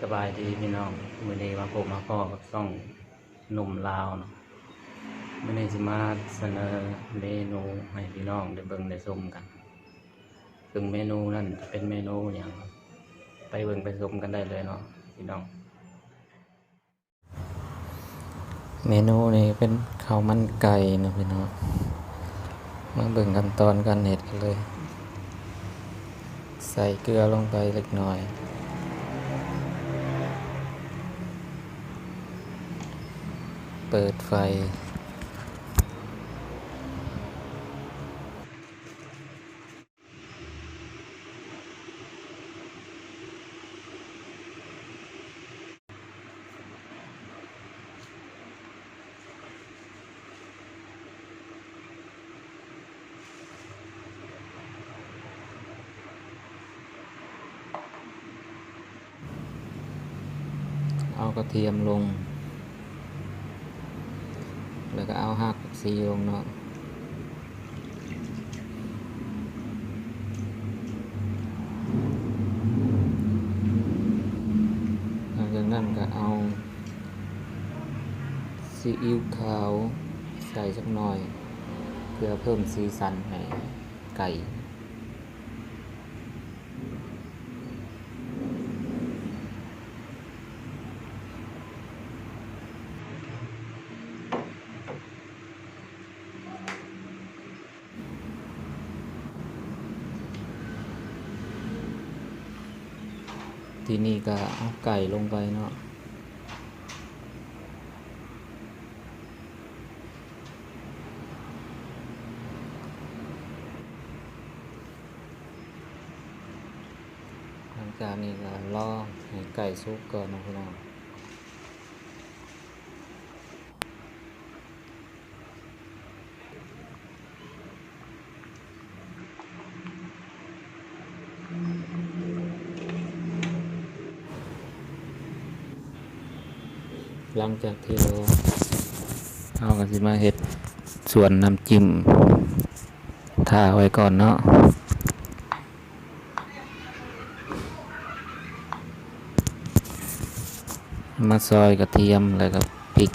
สบายดีพี่น้องมื้อนี้มาพบมาพ้อกับช่องหนุ่มลาวเนาะมื้อนี้สิมาเสนอเมนูให้พี่น้องได้เบิ่งได้ชมกันซึ่งเมนูนั้นจะเป็นเมนูหยังไปเบิ่งไปชมกันได้เลยเนาะพี่น้องเมนูนี้เป็นข้าวมันไก่เนาะพี่น้องมาเบิ่งขั้นตอนการเฮ็ดกันเลยใส่เกลือลงไปเล็กน้อยเปิดไฟเอากระเทียมลงแล้วก็เอาหักซีลงเนาะหลังจากนั้นก็เอาซีอิ๊วขาวใส่สักหน่อยเพื่อเพิ่มสีสันให้ไก่ทีนี้ก็เอาไก่ลงไปเนาะหลังจากนี้ก็รอให้ไก่สุกก่อนนะพี่น้องหลังจากที่เราเอาก็สิมาเฮ็ดส่วนน้ำจิ้มทาไว้ก่อนเนาะมาซอยกระเทียมแล้วก็พริก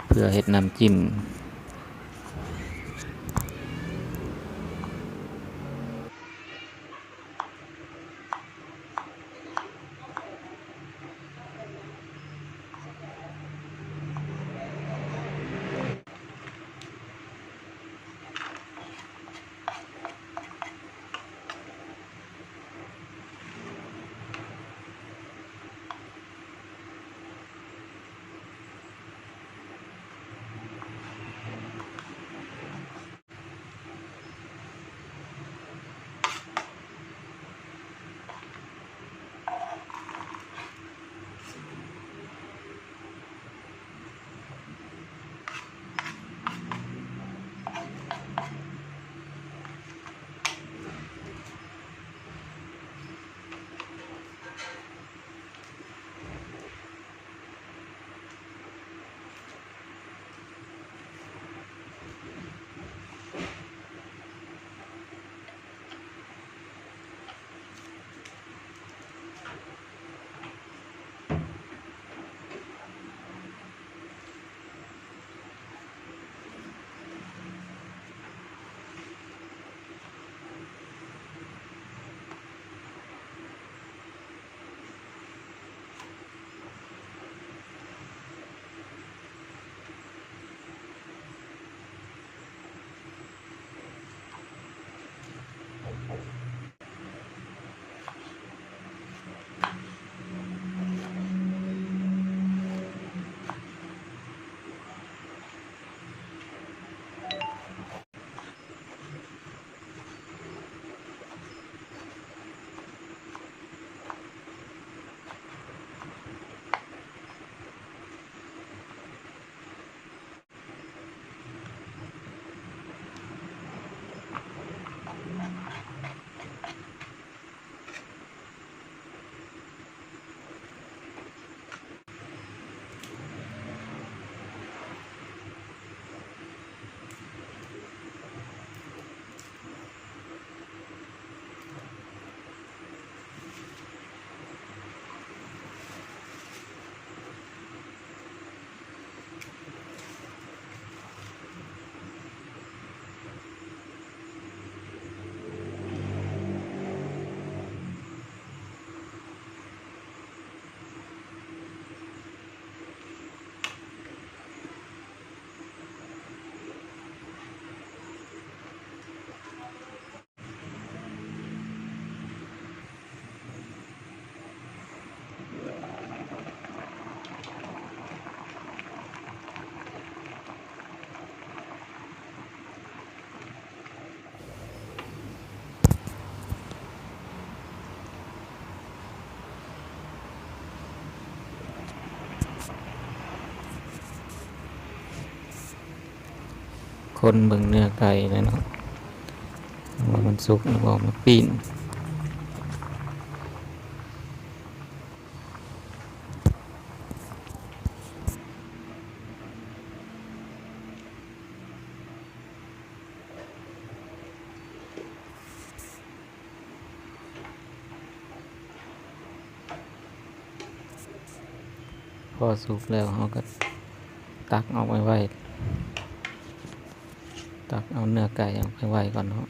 เพื่อเฮ็ดน้ำจิ้ม คนเบิ่งเนื้อไก่เลยเนาะว่ามันสุกแล้วก็มาปิ้งพอสุกแล้วเราก็ตักเอาไว้ตักเอาเนื้อไก่เอาไปไว้ก่อนเนาะ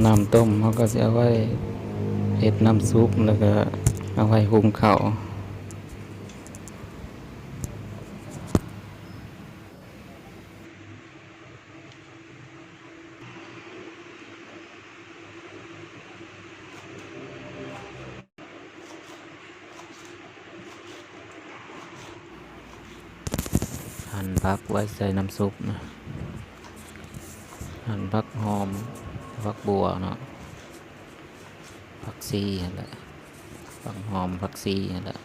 น้ำต้มเขาก็จะเอาไว้เฮ็ดน้ำซุปแล้วก็เอาไว้หุงข้าวหั่นผักไว้ใส่น้ำซุปนะหั่นผักหอมผักบัวเนาะผักชีนั่นแหละผักหอมผักชีนั่นแหละ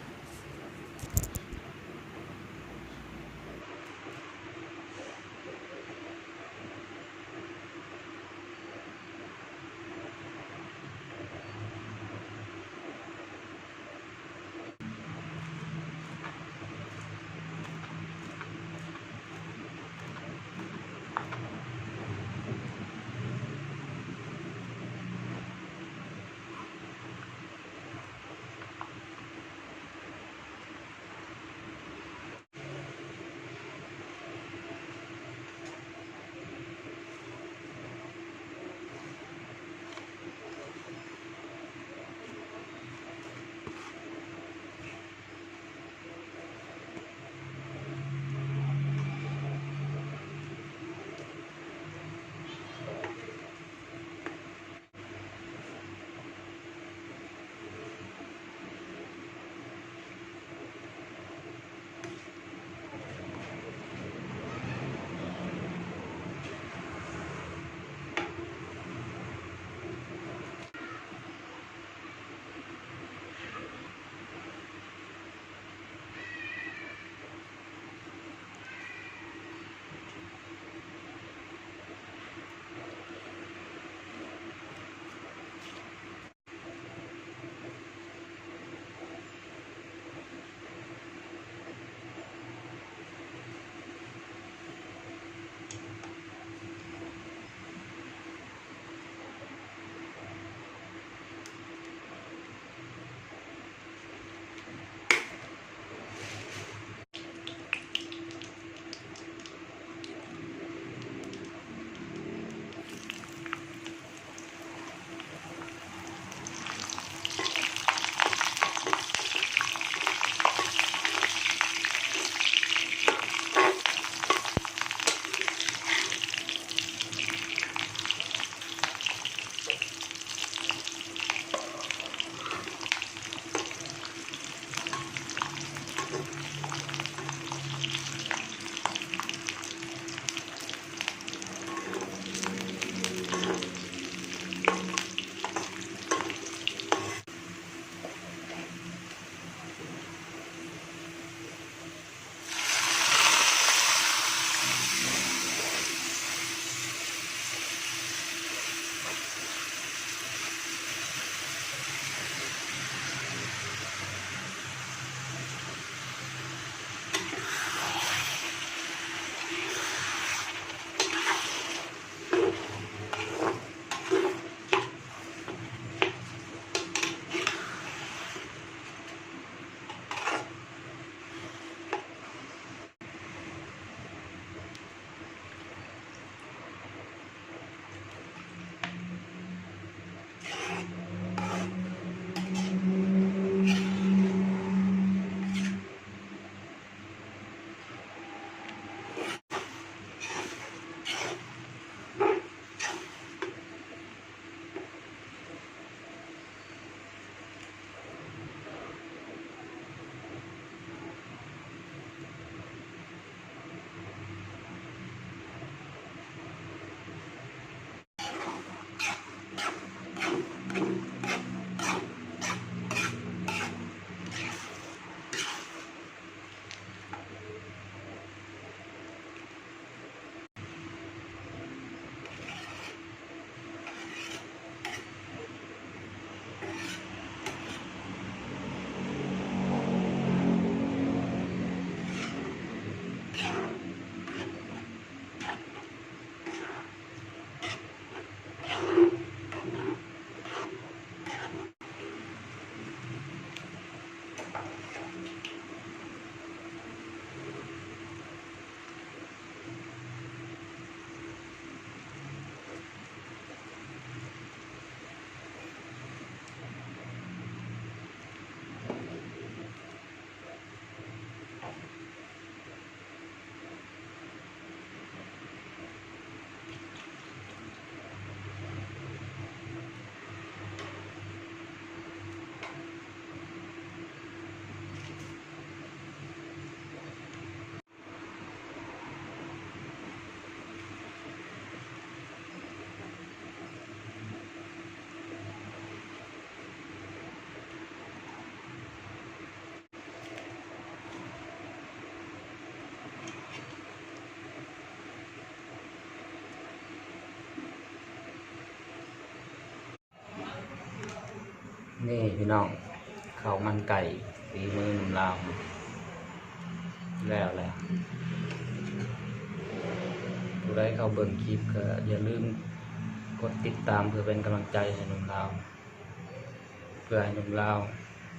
นี่พี่น้องข้าวมันไก่ฝีมือหนุ่มลาวแล้วผู้ใดเข้าเบิ่งคลิปก็อย่าลืมกดติดตามเพื่อเป็นกำลังใจให้หนุ่มลาวเพื่อให้หนุ่มลาว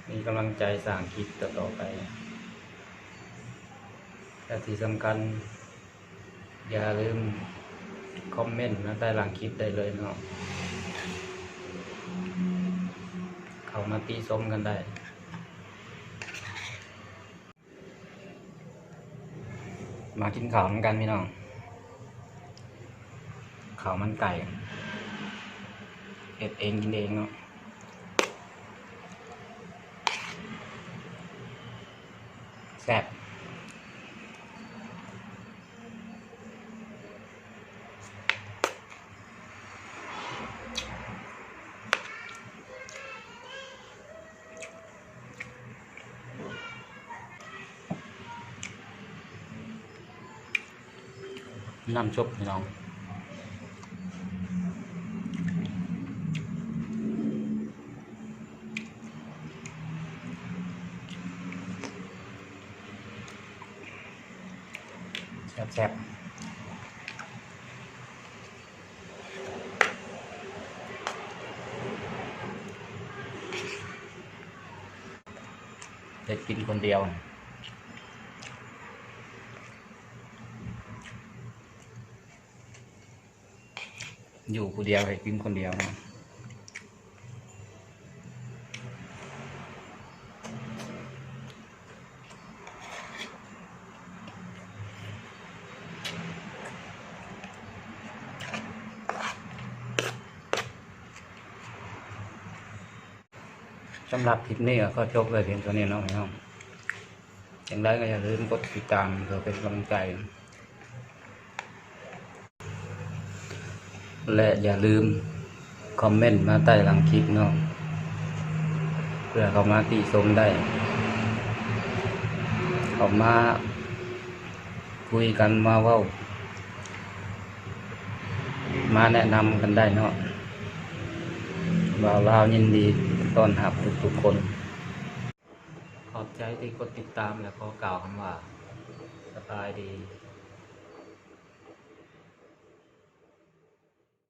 มีกำลังใจสร้างคลิปต่อไปและที่สำคัญอย่าลืมคอมเมนต์ใต้หลังคลิปได้เลยเนาะเข้ามาติชมกันได้มากินข้าวเหมือนกันพี่น้องข้าวมันไก่เฮ็ดเองกินเองเนาะแซ่บน้ำซุปพี่น้องแซ่บๆจะกินคนเดียวอยู่คนเดียวให้กินคนเดียวนะสำหรับคลิปนี้ก็จบเลยเพียงเท่านี้เนาะพี่น้องอย่างไรก็อย่าลืมกดติดตามเพื่อเป็นกำลังใจและอย่าลืมคอมเมนต์มาใต้หลังคลิปเนาะเพื่อเขามาติชมได้เขามาคุยกันมาเว้ามาแนะนำกันได้เนาะบ่าวลาวยินดีต้อนรับทุกๆคนขอบใจที่กดติดตามและขอกล่าวคำว่าสบายดี